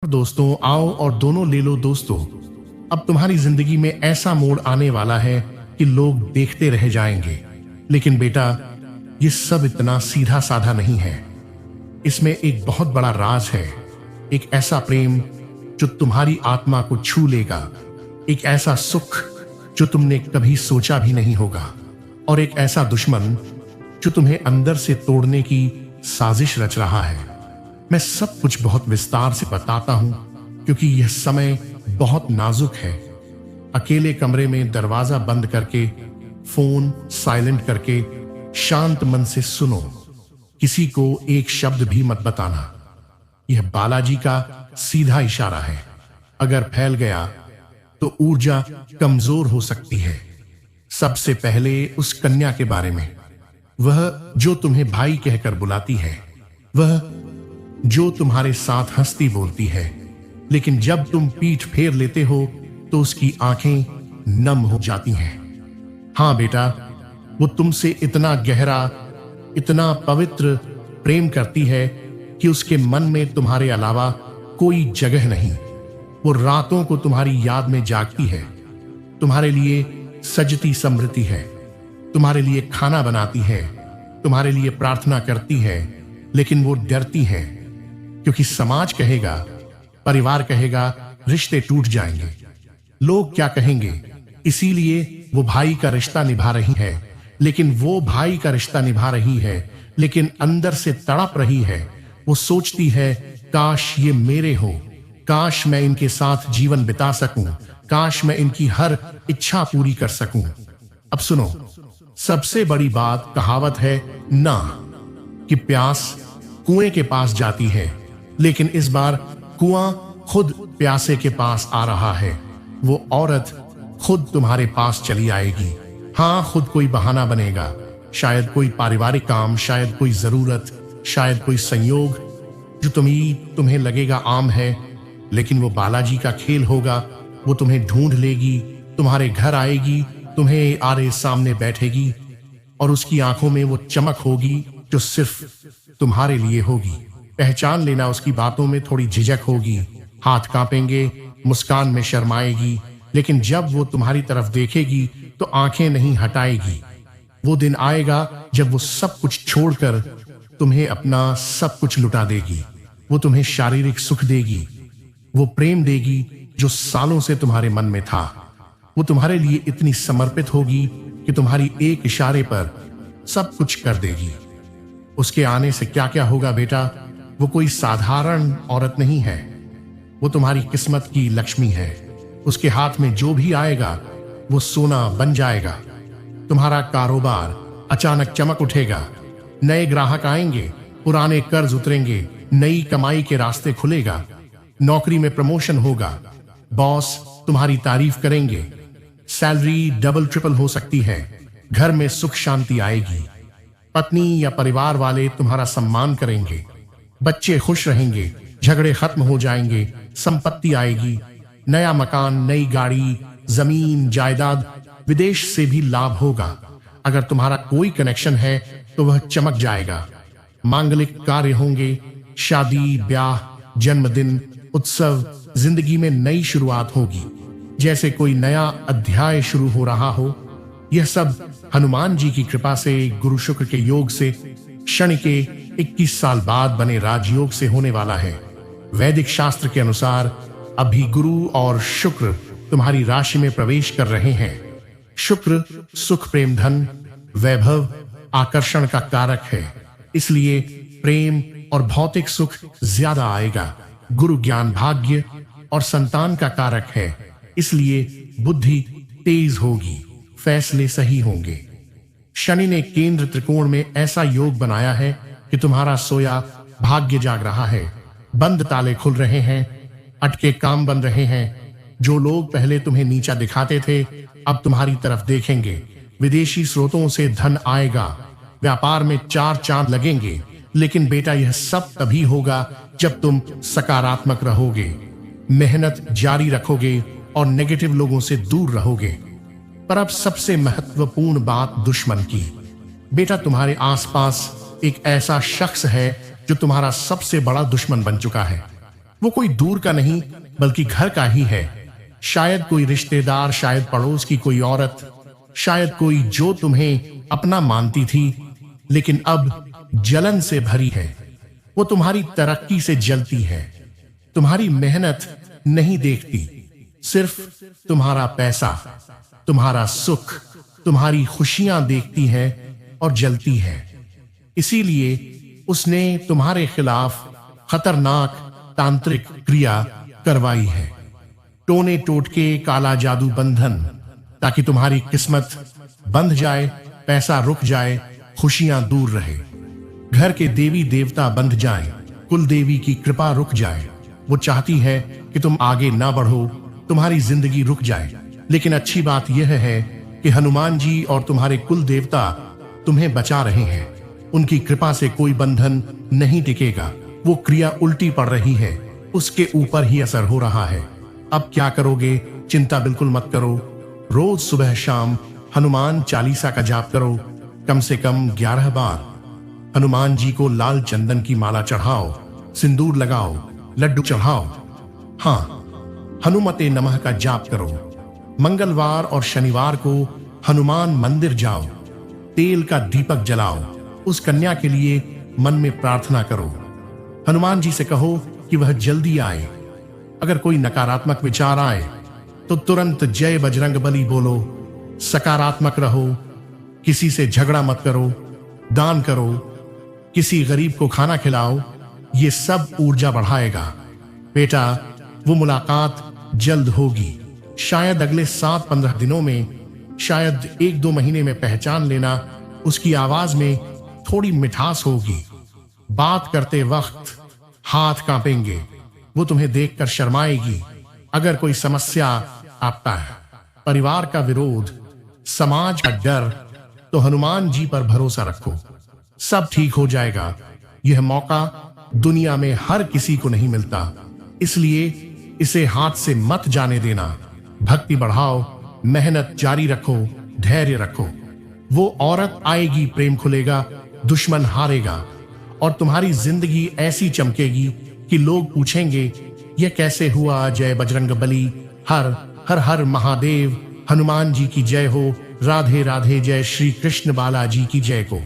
दोस्तों आओ और दोनों ले लो दोस्तों। अब तुम्हारी जिंदगी में ऐसा मोड़ आने वाला है कि लोग देखते रह जाएंगे। लेकिन बेटा, ये सब इतना सीधा साधा नहीं है। इसमें एक बहुत बड़ा राज है। एक ऐसा प्रेम जो तुम्हारी आत्मा को छू लेगा, एक ऐसा सुख जो तुमने कभी सोचा भी नहीं होगा, और एक ऐसा दुश्मन जो तुम्हें अंदर से तोड़ने की साजिश रच रहा है। मैं सब कुछ बहुत विस्तार से बताता हूं क्योंकि यह समय बहुत नाजुक है। अकेले कमरे में दरवाजा बंद करके, फोन साइलेंट करके, शांत मन से सुनो। किसी को एक शब्द भी मत बताना। यह बालाजी का सीधा इशारा है। अगर फैल गया तो ऊर्जा कमजोर हो सकती है। सबसे पहले उस कन्या के बारे में, वह जो तुम्हें भाई कहकर बुलाती है, वह जो तुम्हारे साथ हंसती बोलती है, लेकिन जब तुम पीठ फेर लेते हो तो उसकी आंखें नम हो जाती हैं। हां बेटा, वो तुमसे इतना गहरा, इतना पवित्र प्रेम करती है कि उसके मन में तुम्हारे अलावा कोई जगह नहीं। वो रातों को तुम्हारी याद में जागती है, तुम्हारे लिए सजती संभरती है, तुम्हारे लिए खाना बनाती है, तुम्हारे लिए प्रार्थना करती है। लेकिन वो डरती है क्योंकि समाज कहेगा, परिवार कहेगा, रिश्ते टूट जाएंगे, लोग क्या कहेंगे। इसीलिए वो भाई का रिश्ता निभा रही है, लेकिन अंदर से तड़प रही है। वो सोचती है, काश ये मेरे हो, काश मैं इनके साथ जीवन बिता सकूं, काश मैं इनकी हर इच्छा पूरी कर सकूं। अब सुनो, सबसे बड़ी बात कहावत है ना, कि प्यास कुएं के पास जाती है, लेकिन इस बार कुआं खुद प्यासे के पास आ रहा है। वो औरत खुद तुम्हारे पास चली आएगी। हां, खुद कोई बहाना बनेगा, शायद कोई पारिवारिक काम, शायद कोई जरूरत, शायद कोई संयोग जो तुम्हें लगेगा आम है, लेकिन वो बालाजी का खेल होगा। वो तुम्हें ढूंढ लेगी, तुम्हारे घर आएगी, तुम्हें आरे सामने बैठेगी, और उसकी आंखों में वो चमक होगी जो सिर्फ तुम्हारे लिए होगी। पहचान लेना, उसकी बातों में थोड़ी झिझक होगी, हाथ कांपेंगे, मुस्कान में शर्माएगी, लेकिन जब वो तुम्हारी तरफ देखेगी तो आंखें नहीं हटाएगी। वो दिन आएगा जब वो सब कुछ छोड़कर तुम्हें अपना सब कुछ लुटा देगी। वो तुम्हें शारीरिक सुख देगी, वो प्रेम देगी जो सालों से तुम्हारे मन में था। वो तुम्हारे लिए इतनी समर्पित होगी कि तुम्हारी एक इशारे पर सब कुछ कर देगी। उसके आने से क्या क्या होगा बेटा, वो कोई साधारण औरत नहीं है, वो तुम्हारी किस्मत की लक्ष्मी है। उसके हाथ में जो भी आएगा वो सोना बन जाएगा। तुम्हारा कारोबार अचानक चमक उठेगा, नए ग्राहक आएंगे, पुराने कर्ज उतरेंगे, नई कमाई के रास्ते खुलेगा, नौकरी में प्रमोशन होगा, बॉस तुम्हारी तारीफ करेंगे, सैलरी डबल ट्रिपल हो सकती है, घर में सुख शांति आएगी, पत्नी या परिवार वाले तुम्हारा सम्मान करेंगे, बच्चे खुश रहेंगे, झगड़े खत्म हो जाएंगे, संपत्ति आएगी, नया मकान, नई गाड़ी, जमीन, जायदाद, विदेश से भी लाभ होगा। अगर तुम्हारा कोई कनेक्शन है तो वह चमक जाएगा। मांगलिक कार्य होंगे, शादी, ब्याह, जन्मदिन, उत्सव, जिंदगी में नई शुरुआत होगी, जैसे कोई नया अध्याय शुरू हो रहा हो। यह सब हनुमान जी की कृपा से, गुरु शुक्र के योग से, शनि के 21 साल बाद बने राजयोग से होने वाला है। वैदिक शास्त्र के अनुसार अभी गुरु और शुक्र तुम्हारी राशि में प्रवेश कर रहे हैं। शुक्र सुख, प्रेम, धन, वैभव, आकर्षण का कारक है, इसलिए प्रेम और भौतिक सुख ज्यादा आएगा। गुरु ज्ञान, भाग्य और संतान का कारक है, इसलिए बुद्धि तेज होगी, फैसले सही होंगे। शनि ने केंद्र त्रिकोण में ऐसा योग बनाया है कि तुम्हारा सोया भाग्य जाग रहा है, बंद ताले खुल रहे हैं, अटके काम बन रहे हैं। जो लोग पहले तुम्हें नीचा दिखाते थे अब तुम्हारी तरफ देखेंगे। विदेशी स्रोतों से धन आएगा, व्यापार में 4 चांद लगेंगे। लेकिन बेटा, यह सब तभी होगा जब तुम सकारात्मक रहोगे, मेहनत जारी रखोगे और नेगेटिव लोगों से दूर रहोगे। पर अब सबसे महत्वपूर्ण बात दुश्मन की। बेटा, तुम्हारे आसपास एक ऐसा शख्स है जो तुम्हारा सबसे बड़ा दुश्मन बन चुका है। वो कोई दूर का नहीं बल्कि घर का ही है। शायद कोई रिश्तेदार, शायद पड़ोस की कोई औरत, शायद कोई जो तुम्हें अपना मानती थी लेकिन अब जलन से भरी है। वो तुम्हारी तरक्की से जलती है, तुम्हारी मेहनत नहीं देखती, सिर्फ तुम्हारा पैसा, तुम्हारा सुख, तुम्हारी खुशियां देखती है और जलती है। इसीलिए उसने तुम्हारे खिलाफ खतरनाक तांत्रिक क्रिया करवाई है, टोने टोटके, काला जादू बंधन, ताकि तुम्हारी किस्मत बंध जाए, पैसा रुक जाए, खुशियां दूर रहे, घर के देवी देवता बंध जाएं, कुल देवी की कृपा रुक जाए। वो चाहती है कि तुम आगे ना बढ़ो, तुम्हारी जिंदगी रुक जाए। लेकिन अच्छी बात यह है कि हनुमान जी और तुम्हारे कुल देवता तुम्हें बचा रहे हैं। उनकी कृपा से कोई बंधन नहीं टिकेगा। वो क्रिया उल्टी पड़ रही है, उसके ऊपर ही असर हो रहा है। अब क्या करोगे? चिंता बिल्कुल मत करो। रोज सुबह शाम हनुमान चालीसा का जाप करो, कम से कम 11 बार। हनुमान जी को लाल चंदन की माला चढ़ाओ, सिंदूर लगाओ, लड्डू चढ़ाओ। हाँ, हनुमते नमः का जाप करो। मंगलवार और शनिवार को हनुमान मंदिर जाओ, तेल का दीपक जलाओ, उस कन्या के लिए मन में प्रार्थना करो। हनुमान जी से कहो कि वह जल्दी आए। अगर कोई नकारात्मक विचार आए तो तुरंत जय बजरंगबली बोलो। सकारात्मक रहो, किसी से झगड़ा मत करो, दान करो, किसी गरीब को खाना खिलाओ। ये सब ऊर्जा बढ़ाएगा। बेटा, वो मुलाकात जल्द होगी, शायद अगले 7-15 दिनों में, शायद 1-2 महीने में। पहचान लेना, उसकी आवाज में थोड़ी मिठास होगी। बात करते वक्त हाथ कांपेंगे, वो तुम्हें देखकर शर्माएगी। अगर कोई समस्या आपका है, परिवार का विरोध, समाज का डर, तो हनुमान जी पर भरोसा रखो, सब ठीक हो जाएगा। यह मौका दुनिया में हर किसी को नहीं मिलता, इसलिए इसे हाथ से मत जाने देना। भक्ति बढ़ाओ, मेहनत जारी रखो, धैर्य रखो। वो औरत आएगी, प्रेम खुलेगा, दुश्मन हारेगा और तुम्हारी जिंदगी ऐसी चमकेगी कि लोग पूछेंगे यह कैसे हुआ। जय बजरंगबली। हर हर हर महादेव। हनुमान जी की जय हो। राधे राधे। जय श्री कृष्ण बालाजी की जय को।